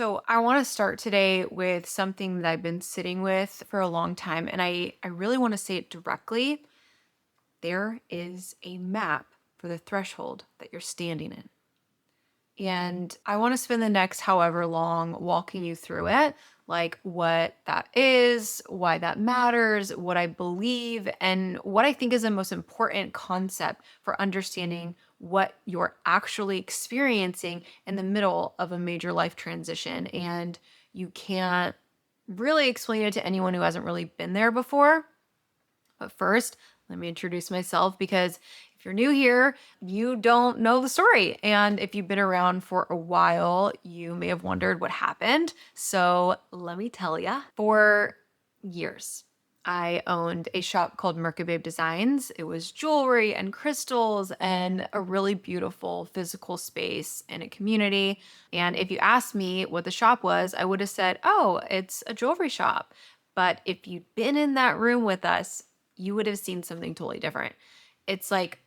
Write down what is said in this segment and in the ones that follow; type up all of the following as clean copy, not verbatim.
So I want to start today with something that I've been sitting with for a long time, and I really want to say it directly. There is a map for the threshold that you're standing in. And I want to spend the next however long walking you through it, like what that is, why that matters, what I believe, and what I think is the most important concept for understanding what you're actually experiencing in the middle of a major life transition. And you can't really explain it to anyone who hasn't really been there before. But first, let me introduce myself because if you're new here, you don't know the story. And if you've been around for a while, you may have wondered what happened. So let me tell you, for years, I owned a shop called Merkababe Designs. It was jewelry and crystals and a really beautiful physical space in a community. And if you asked me what the shop was, I would have said, oh, it's a jewelry shop. But if you'd been in that room with us, you would have seen something totally different. It's like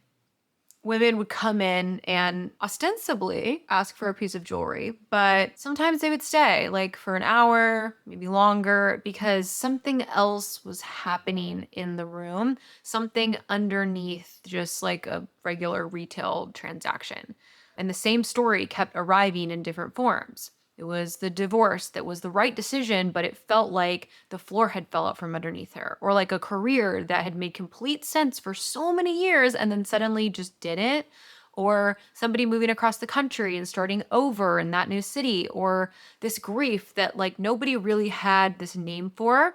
women would come in and ostensibly ask for a piece of jewelry, but sometimes they would stay like for an hour, maybe longer, because something else was happening in the room, something underneath just like a regular retail transaction. And the same story kept arriving in different forms. It was the divorce that was the right decision, but it felt like the floor had fell out from underneath her, or like a career that had made complete sense for so many years and then suddenly just didn't, or somebody moving across the country and starting over in that new city, or this grief that like nobody really had this name for,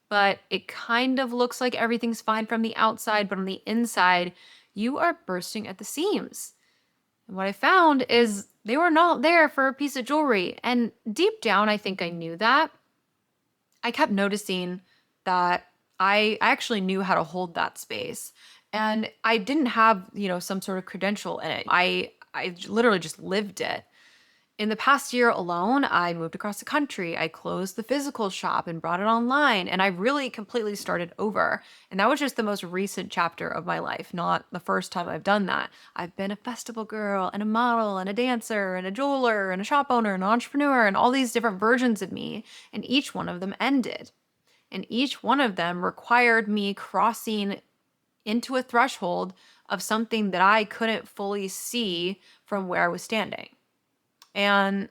but it kind of looks like everything's fine from the outside, but on the inside, you are bursting at the seams. And what I found is they were not there for a piece of jewelry. And deep down, I think I knew that. I kept noticing that I actually knew how to hold that space. And I didn't have, some sort of credential in it. I literally just lived it. In the past year alone, I moved across the country. I closed the physical shop and brought it online, and I really completely started over. And that was just the most recent chapter of my life, not the first time I've done that. I've been a festival girl and a model and a dancer and a jeweler and a shop owner and an entrepreneur and all these different versions of me, and each one of them ended. And each one of them required me crossing into a threshold of something that I couldn't fully see from where I was standing. And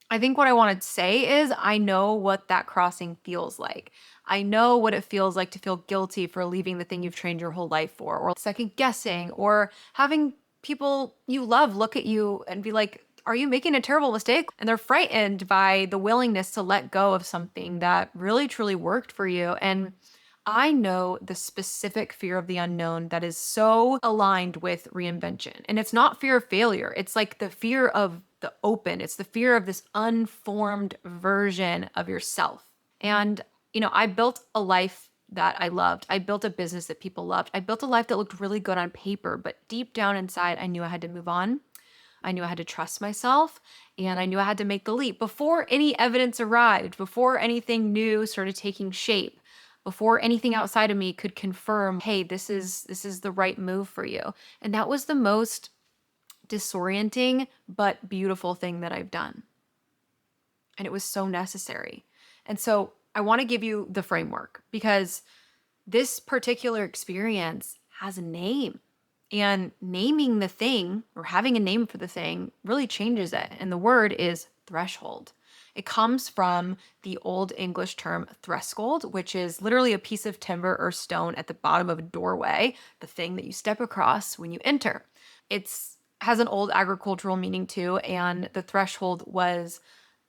I think what I want to say is I know what that crossing feels like. I know what it feels like to feel guilty for leaving the thing you've trained your whole life for, or second guessing, or having people you love look at you and be like, are you making a terrible mistake? And they're frightened by the willingness to let go of something that really truly worked for you. And I know the specific fear of the unknown that is so aligned with reinvention. And it's not fear of failure, it's like the fear of the open, it's the fear of this unformed version of yourself. And, I built a life that I loved. I built a business that people loved. I built a life that looked really good on paper, but deep down inside, I knew I had to move on. I knew I had to trust myself, and I knew I had to make the leap before any evidence arrived, before anything new started taking shape, before anything outside of me could confirm, hey, this is the right move for you. And that was the most disorienting but beautiful thing that I've done. And it was so necessary. And so I want to give you the framework because this particular experience has a name. And naming the thing or having a name for the thing really changes it. And the word is threshold. It comes from the Old English term threshold, which is literally a piece of timber or stone at the bottom of a doorway, the thing that you step across when you enter. It's has an old agricultural meaning too, and the threshold was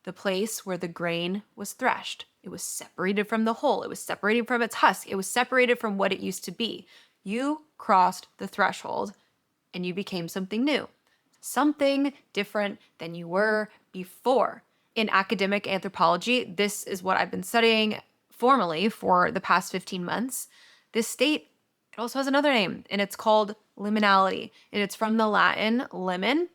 the place where the grain was threshed. It was separated from the hull, it was separated from its husk, it was separated from what it used to be. You crossed the threshold and you became something new, something different than you were before. In academic anthropology, this is what I've been studying formally for the past 15 months. This state, it also has another name, and it's called liminality. And it's from the Latin limen,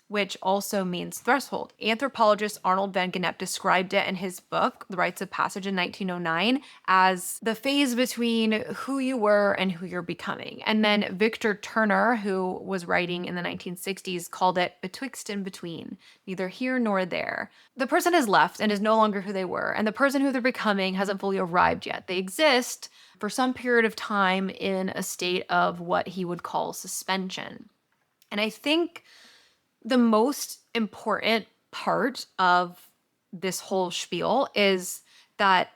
which also means threshold. Anthropologist Arnold van Gennep described it in his book, The Rites of Passage in 1909, as the phase between who you were and who you're becoming. And then Victor Turner, who was writing in the 1960s, called it betwixt and between, neither here nor there. The person has left and is no longer who they were, and the person who they're becoming hasn't fully arrived yet. They exist for some period of time in a state of what he would call suspension. And I think the most important part of this whole spiel is that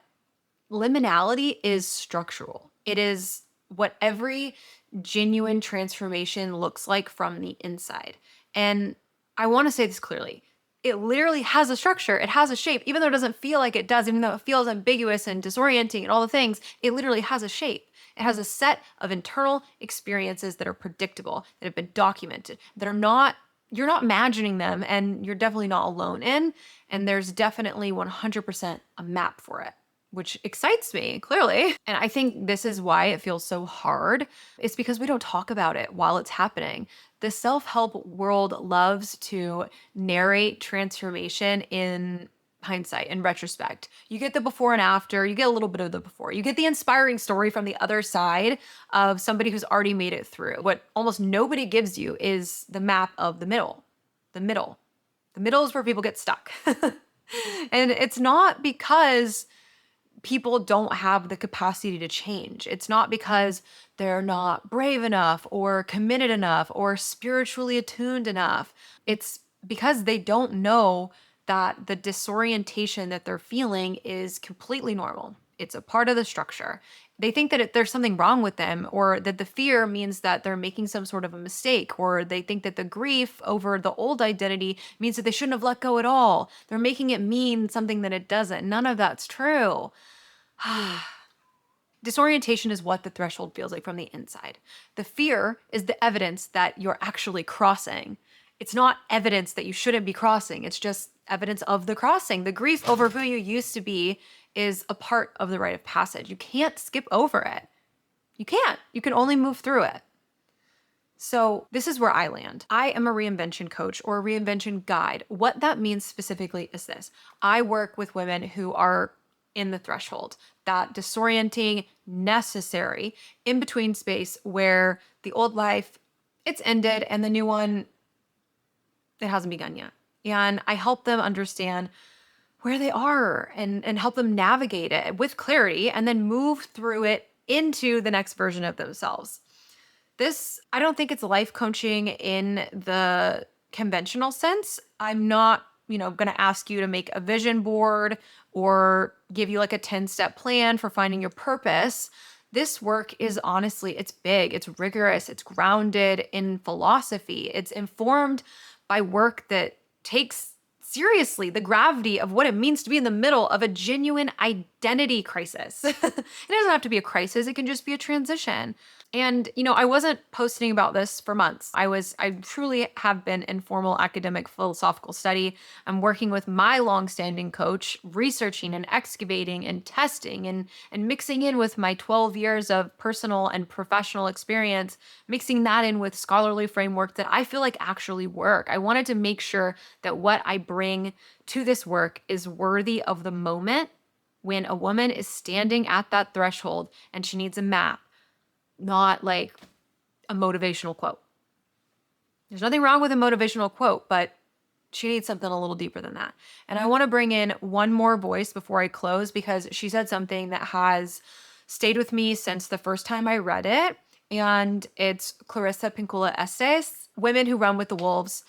liminality is structural. It is what every genuine transformation looks like from the inside. And I want to say this clearly. It literally has a structure. It has a shape. Even though it doesn't feel like it does, even though it feels ambiguous and disorienting and all the things, it literally has a shape. It has a set of internal experiences that are predictable, that have been documented, that are not, you're not imagining them, and you're definitely not alone in. And there's definitely 100% a map for it, which excites me, clearly. And I think this is why it feels so hard. It's because we don't talk about it while it's happening. The self-help world loves to narrate transformation in hindsight, in retrospect. You get the before and after, you get a little bit of the before. You get the inspiring story from the other side of somebody who's already made it through. What almost nobody gives you is the map of the middle. The middle. The middle is where people get stuck. And it's not because people don't have the capacity to change. It's not because they're not brave enough or committed enough or spiritually attuned enough. It's because they don't know that the disorientation that they're feeling is completely normal. It's a part of the structure. They think that there's something wrong with them, or that the fear means that they're making some sort of a mistake, or they think that the grief over the old identity means that they shouldn't have let go at all. They're making it mean something that it doesn't. None of that's true. Disorientation is what the threshold feels like from the inside. The fear is the evidence that you're actually crossing. It's not evidence that you shouldn't be crossing. It's just evidence of the crossing. The grief over who you used to be is a part of the rite of passage. You can't skip over it. You can't. You can only move through it. So this is where I land. I am a reinvention coach or a reinvention guide. What that means specifically is this. I work with women who are in the threshold, that disorienting, necessary in-between space where the old life, it's ended, and the new one, it hasn't begun yet. And I help them understand where they are and help them navigate it with clarity and then move through it into the next version of themselves. This, I don't think it's life coaching in the conventional sense. I'm not, going to ask you to make a vision board or give you like a 10-step plan for finding your purpose. This work is honestly, it's big, it's rigorous, it's grounded in philosophy. It's informed by work that takes seriously the gravity of what it means to be in the middle of a genuine identity crisis. It doesn't have to be a crisis, it can just be a transition. And, I wasn't posting about this for months. I truly have been in formal academic philosophical study. I'm working with my longstanding coach, researching and excavating and testing and mixing in with my 12 years of personal and professional experience, mixing that in with scholarly framework that I feel like actually work. I wanted to make sure that what I bring to this work is worthy of the moment when a woman is standing at that threshold and she needs a map, not like a motivational quote. There's nothing wrong with a motivational quote, but she needs something a little deeper than that. And I want to bring in one more voice before I close because she said something that has stayed with me since the first time I read it. And it's Clarissa Pinkola Estes, Women Who Run with the Wolves.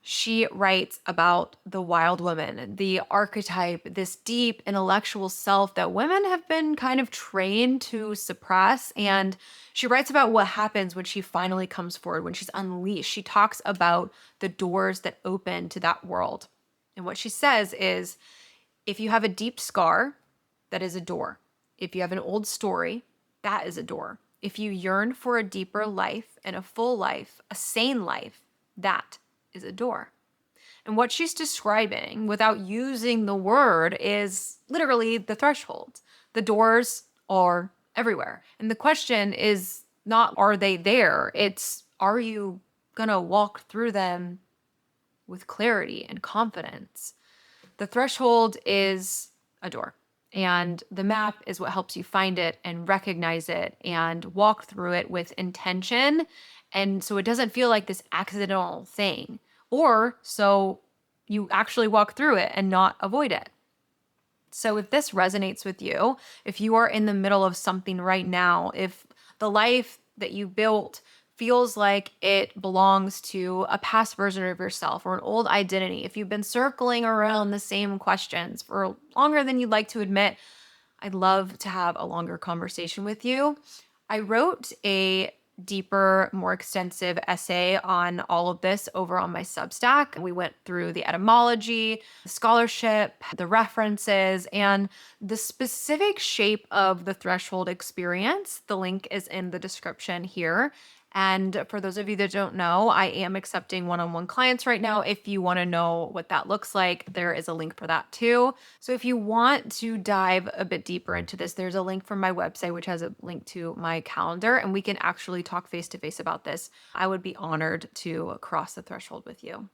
She writes about the wild woman, the archetype, this deep intellectual self that women have been kind of trained to suppress. And she writes about what happens when she finally comes forward, when she's unleashed. She talks about the doors that open to that world. And what she says is, if you have a deep scar, that is a door. If you have an old story, that is a door. If you yearn for a deeper life and a full life, a sane life, that is a door. And what she's describing without using the word is literally the threshold. The doors are everywhere. And the question is not, are they there? It's, are you gonna walk through them with clarity and confidence. The threshold is a door, and the map is what helps you find it and recognize it and walk through it with intention. And so it doesn't feel like this accidental thing, or so you actually walk through it and not avoid it. So if this resonates with you, if you are in the middle of something right now, if the life that you built feels like it belongs to a past version of yourself or an old identity, if you've been circling around the same questions for longer than you'd like to admit, I'd love to have a longer conversation with you. I wrote a deeper, more extensive essay on all of this over on my Substack. We went through the etymology, the scholarship, the references, and the specific shape of the threshold experience. The link is in the description here. And for those of you that don't know, I am accepting one-on-one clients right now. If you want to know what that looks like, there is a link for that too. So if you want to dive a bit deeper into this, there's a link from my website, which has a link to my calendar, and we can actually talk face to face about this. I would be honored to cross the threshold with you.